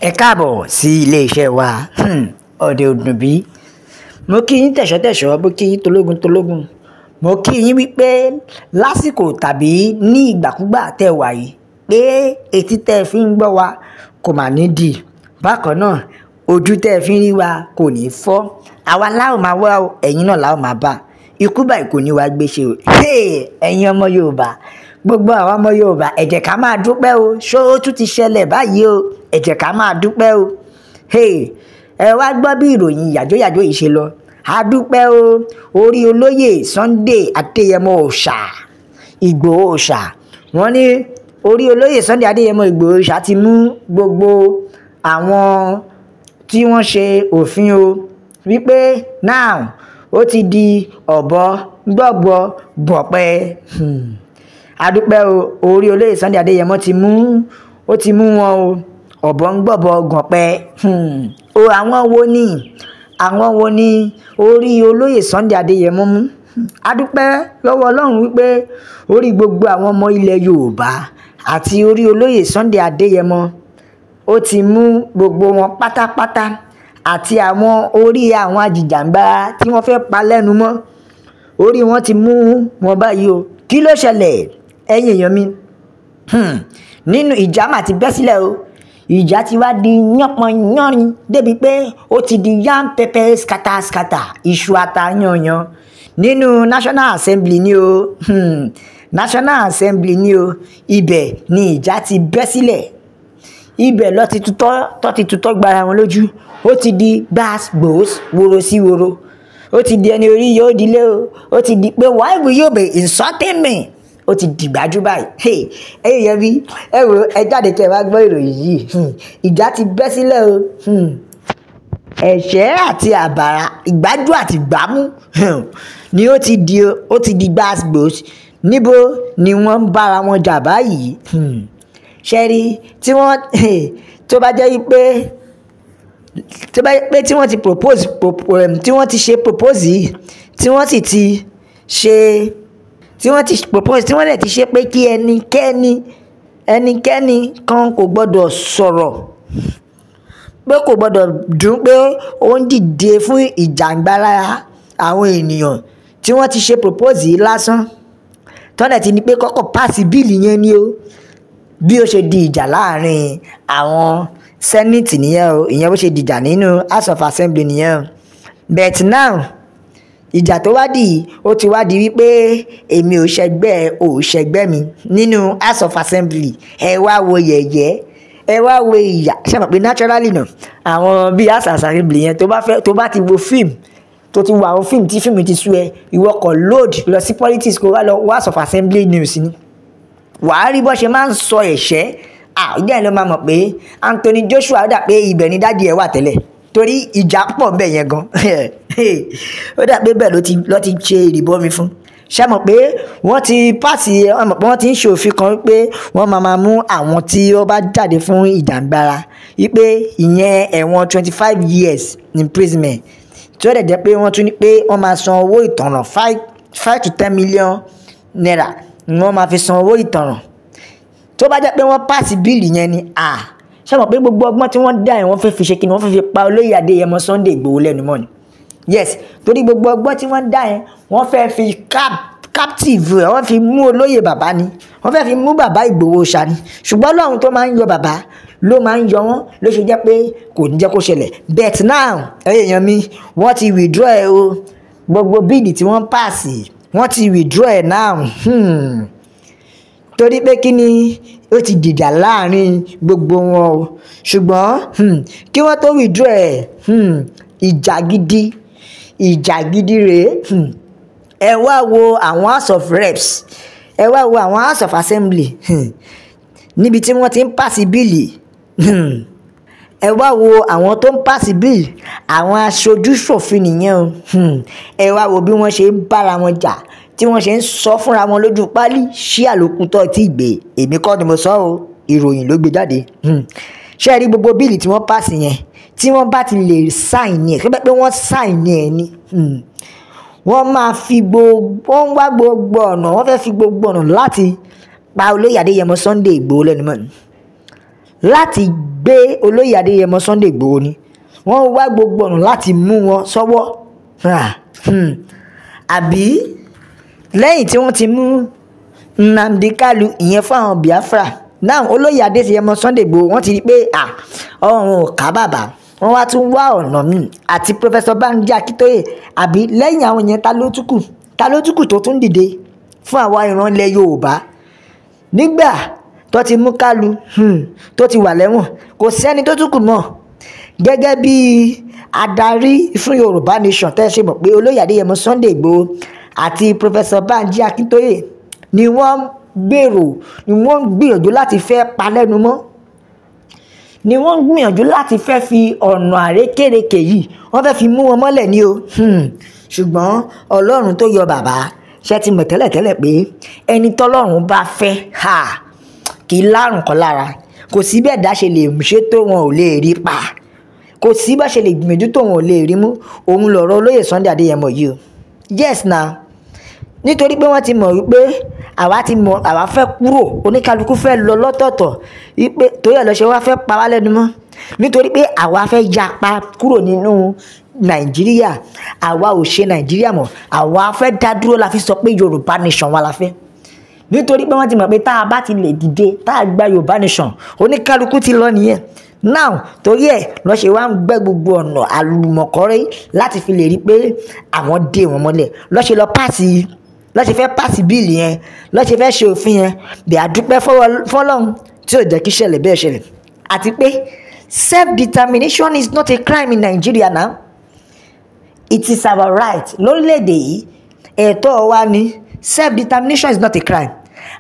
Ẹ káàbọ̀ sí ilé-iṣẹ́ wa Ọdẹ Òdùnbí. Mo kí yín tẹ̀ṣọ́-tẹ̀ṣọ́, mo kí yín tológun-tológun. Mo kí yín wípé lásìkò tàbí ní ìgbàkúgbà tẹ́ wà yìí pé etí tẹ́ fi ń gbọ́ wa kò mà ní dì. Bákan náà ojú tẹ́ fi ń rí wa kò ní fọ́. Àwa la ó máa wá o, ẹ̀yin náà la ó máa bá. Ikú báyìí kò ní wá gbéṣẹ́ o. Ẹ̀yin ọmọ Yorùbá, gbogbo àwọn ọmọ Yorùbá, ẹ jẹ́ ká máa dúpẹ́ o. Ṣó tún ti ṣẹlẹ̀ báyìí o, ẹ jẹ́ ká máa dúpẹ́ o. Ẹ wá gbọ́ bí ìròyìn yàjóyàjó yìí ṣe lọ. A dúpẹ́ o, orí olóyè Sunday Adéyẹmọ Ìgbòho Òòṣà. Wọ́n ní orí olóyè Sunday Adéyẹmọ Ìgbòho Òòṣà ti mú gbogbo àwọn tí wọ́n ṣe òfin o wípé now ó ti di ọ̀bọ gbọ́gbọ́ bọ̀pẹ́. A dúpẹ́ o, orí olóyè Sunday Adéyẹmọ ti mú wọn o, ọ̀bọ ń gbọ̀bọ̀ gànpẹ́. Àwọn wo ni orí olóyè Sunday Adéyẹmọ mú? A dúpẹ́ lọ́wọ́ Ọlọ́run wípé orí gbogbo àwọn ọmọ ilẹ̀ Yorùbá àti orí olóyè Sunday Adéyẹmọ ó ti mú gbogbo wọn pátápátá, àti àwọn orí àwọn ajìjàǹgbara tí wọ́n fẹ́ pa lẹ́nu mọ́, orí wọn ti mú wọn báyìí o. Kí ló ṣẹlẹ̀ ẹ̀yin èèyàn mi? Nínú ìjà mà ti bẹ́ sílẹ̀ o. Ìjà ti wá di yánpọnyánrin débi pé ó ti di yam pepper scatter iṣu ata yanyan nínú National Assembly ni o. National Assembly ni o. Ibẹ̀ ni ìjà ti bẹ́ sílẹ̀. Ibẹ̀ ló ti tutọ́ gbara wọn lójú. Ó ti di gbàs-gbòs, woro sí woro. Ó ti di ẹni orí yóò dilé o. Ó ti di pé why will you be insulting me? Ó ti dìgbàjú báyìí. Ẹ̀yin yẹn bí ẹ wò, ẹ jáde kẹ́ ẹ wá gbọ́ ìròyìn yìí. Ìjà ti bẹ́ sílẹ̀ o. Ẹ̀ṣẹ́ àti àbàrà, ìgbájú àti ìgbámú ni ó ti di gbàs-gbòs. Níbo ni wọ́n ń bára wọn jà báyìí? Ṣẹ́rí tó bá jẹ́ pé tí wọ́n ti propose tí wọ́n ti ṣe propose yìí, tí wọ́n sì ti ṣe tí wọ́n ti propose tí wọ́n lè ti ṣe pé kí ẹnikẹ́ni kan kò gbọ́dọ̀ sọ̀rọ̀, pé kò gbọ́dọ̀ dùn pé ó ń dìde fún ìjàǹgbara àwọn ènìyàn, tí wọ́n ti ṣe propose yìí lásán tọ́lẹ̀ ti ní pé kọ́kọ́ pàṣẹ bíìlì yẹn ni o. Bí ó ṣe di ìjà láàrin àwọn Senate nìyẹn o, ìyẹn bó ṣe dìjà nínú House of Assembly nìyẹn o. But now ìjà tó wá dì, ó ti wá di wípé èmi ò ṣẹgbẹ́ ò ṣẹgbẹ́ mi nínú House of Assembly. Ẹ wá wo yẹ̀yẹ́, ẹ wá wo ìyà. Ṣé mọ̀ pé naturally náà àwọn bí House of Assembly yẹn tó bá ti wo fíìmù, tó ti wo àwọn fíìmù tí fíìmù ti sú ẹ, ìwọ kọ̀ load lọ sí politics kó wá lọ House of Assembly news ni. Wàá rí bó ṣe máa ń sọ ẹ̀ṣẹ́. Ìjà ẹ̀ ló máa mọ̀ pé Anthony Joshua dà pé ibẹ̀ ni dádì ẹ̀ wà tẹ́lẹ̀, torí ìjà pọ̀ ń bẹ̀ yẹn gan. Ó dà pé bẹ́ẹ̀ ló ti ṣe ìrìbọmi fún. Ṣé mọ̀ pé wọ́n ti pàṣẹ, wọ́n ti ń ṣe òfin kan wípé wọ́n máa mú àwọn tí ó bá jáde fún ìjàǹgbara wípé ìyẹn ẹ̀wọ̀n 25 years imprisonment, tí ó dẹ̀ jẹ́ pé wọ́n tún ní pé wọ́n máa san owó ìtanràn 5 to 10 million naira ni wọ́n máa fi san owó ìtanràn. Tó bá jẹ́ pé wọ́n pàṣẹ bíìlì yẹn ni, ṣé mọ̀ pé gbogbo ọgbọ́n tí wọ́n dá ẹ̀ wọ́n fẹ́ fi ṣe kí ni wọ́n fẹ́ fi pa olóyè Adéyẹmọ Sunday Ìgbòho lẹ́nu mọ́ ni. Yes, torí gbogbo ọgbọ́n tí wọ́n dá ẹ̀ wọ́n fẹ́ fi captive ẹ̀, wọ́n fi mú olóyè bàbá ni, wọ́n fẹ́ fi mú bàbá Ìgbòho Òòṣà ni. Ṣùgbọ́n Ọlọ́run tó máa ń yọ bàbá ló máa ń yọ wọ́n, ló ṣe jẹ́ pé kò ní jẹ́ kó ṣẹlẹ̀. But now èèyàn mi, wọ́n ti withdraw ẹ̀ o. Gbogbo bíìlì tí wọ́n pàṣẹ wọ́n ti withdraw ẹ̀ now. Torí pé kí ni ó ti dìjà láàrin gbogbo wọn o. Ṣùgbọ́n kí wọ́n tó withdraw ẹ̀, ìjà gidi rèé. Ẹ wá wo àwọn House of Reps, ẹ wá wo àwọn House of Assembly níbi tí wọ́n ti ń pàṣẹ bíìlì. Ẹ wá wo àwọn tó ń pàṣẹ bíìlì, àwọn aṣojú ṣòfin nìyẹn o. Ẹ wá wo bí wọ́n ṣe ń bára wọn jà, tí wọ́n ṣe ń sọ fúnra wọn lójú pálí. Ṣí àlòkù tó ti gbé, èmi kọ́ ni mo sọ o, ìròyìn ló gbé jáde. Ṣé ẹ rí gbogbo bíìlì tí wọ́n pàṣẹ yẹn, tí wọ́n bá ti lè sign ẹ̀, pé wọ́n sign ẹ̀ ni, wọ́n wá gbogbo ọ̀nà, wọ́n fẹ́ fi gbogbo ọ̀nà láti pa olóyè Adéyẹmọ Sunday Ìgbòho lẹ́nu mọ́ ni, láti gbé olóyè Adéyẹmọ Sunday Ìgbòho ni, wọ́n wá gbogbo ọ̀nà láti mú wọn sọ́wọ́. Àbí lẹ́yìn tí wọ́n ti mú Nnamdi Kanu ìyẹn fún àwọn Biafra, náà olóyè Adéyẹmọ Sunday Ìgbòho wọ́n ti rí pé ọ̀run ò ká bàbá, wọ́n wá tún wá ọ̀nà míì àti Professor Banji Akintoye. Àbí lẹ́yìn àwọn yẹn ta ló tún kù tó tún dìde fún àwa ìran ilẹ̀ Yorùbá nígbà tó ti mú Kanu tó ti wà lẹ́wọ̀n? Kò sẹ́ni tó tún kù mọ́ gẹ́gẹ́ bí adarí fún Yorùbá Nation. Tẹ́ ṣe mọ̀ pé olóyè Adéyẹmọ Sunday Ìgbòho àti Professor Banji Akintoye ni wọ́n gbìyànjú láti fẹ́ pa lẹ́nu mọ́, ni wọ́n gbìyànjú láti fẹ́ fi ọ̀nà àrékérekè yìí wọ́n fẹ́ fi mú wọn mọ́lẹ̀ ní o. Ṣùgbọ́n Ọlọ́run tó yọ bàbá, ṣe ti mọ̀ tẹ́lẹ̀tẹ́lẹ̀ pé ẹni tọ́lọ́run bá fẹ́ kì í lárùn kan lára. Kò sí bẹ́ẹ̀ dá ṣe lè ṣe tó wọn ò lè rí pa, kò sí bá ṣe lè gbìyànjú tó wọn ò lè rí mú. Òun lọ̀rọ̀ olóyè Sunday Adéyẹmọ yìí o. Yes na, nítorí pé wọ́n ti mọ̀ wípé àwa fẹ́ kúrò, oníkálukú fẹ́ lọ lọ́tọ̀ọ̀tọ̀, wípé torí ẹ̀ lọ ṣe wá fẹ́ pa wá lẹ́nu mọ́, nítorí pé àwa fẹ́ yapa kúrò nínú Nàìjíríà. Àwa ò ṣe Nàìjíríà mọ́, àwa fẹ́ dá dúró, la fi sọ pé Yorùbá Nation wa la fẹ́. Nítorí pé wọ́n ti mọ̀ pé tá a bá ti lè dìde, tá a gba Yorùbá Nation, oníkálukú ti lọ nìyẹn. Now torí ẹ̀ lọ́ ṣe wá ń gbẹ́ gbogbo ọ̀nà àlùmọ̀kọ́rẹ́ láti fi lè rí pé àwọn dé wọn mọ́lẹ̀, lọ́ ṣe fẹ́ pàṣì bíìlì yẹn, lọ́ ṣe fẹ́ ṣe òfin yẹn. Bí a dúpẹ́ fọ́lọ́run tí ò jẹ́ kí ṣẹlẹ̀ bẹ́ẹ̀ ṣẹlẹ̀. Àti pé self-determination is not a crime in Nigeria now. It is our right. Lórílẹ̀‐èdè yìí ẹ̀tọ́ wa ni. Self-determination is not a crime.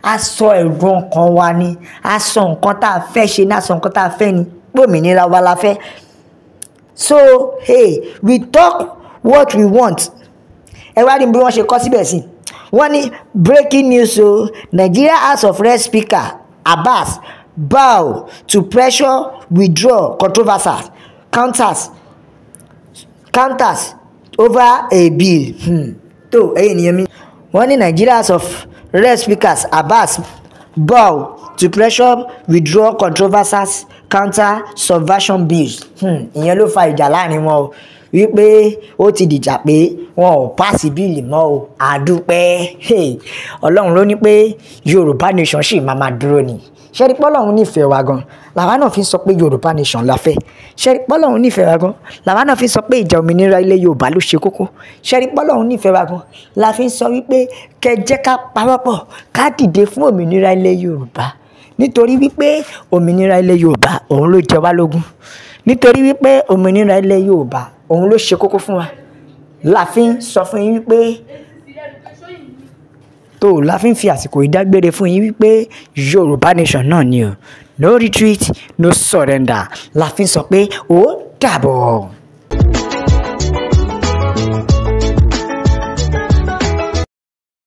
A sọ ẹ̀dùn ọkàn wa ni, a sọ nǹkan tá a fẹ́ ṣe ní, a sọ nǹkan tá a fẹ́ ni, pé òmìnira wa la fẹ́. So we talk what we want. Ẹ wá rí bí wọ́n ṣe kọ síbẹ̀ sí. Wọ́n ní breaking news o, Nigeria House of Reps Speaker Abbas bow to pressure withdraw controversies counters over a bill. Tó ẹ̀yin ènìyàn mi, wọ́n ní Nigeria House of Reps Speaker Abbas bow to pressure withdraw controversies counter subversion bills. Ìyẹn ló fa ìjà láàrin wọn o, wípé ó ti dìjà pé wọn ò pàṣẹ bíìlì mọ́ o. Àdúpẹ́ Ọlọ́run ló ní pé Yorùbá Nation sì máa dúró ni. Ṣẹ́rí pọ́lọ́run nífẹ̀ẹ́ wa gan, làwa náà fi ń sọ pé Yorùbá Nation la fẹ́. Ṣẹ́rí pọ́lọ́run nífẹ̀ẹ́ wa gan, làwa náà fi ń sọ pé ìjà òmìnira ilẹ̀ Yorùbá ló ṣe kókó. Ṣẹ́rí pọ́lọ́run nífẹ̀ẹ́ wa gan, la fi ń sọ wípé kẹ́ jẹ́ ká pawọ́pọ̀ ká dìde fún òmìnira ilẹ̀ Yorùbá. Nítorí wípé òmìnira ilẹ̀ Yorùbá òun ló jẹ wá lógún. Nítorí wípé òmìnira ilẹ̀ Yorùbá òun ló ṣe kókó fún wa. La fi ń sọ fún yín wípé la fi ń fi àsìkò ìdágbére fún yín wípé Yorùbá Nation náà ni o. No retreat, no surrender. La fi ń sọ pé ó dàbọ̀.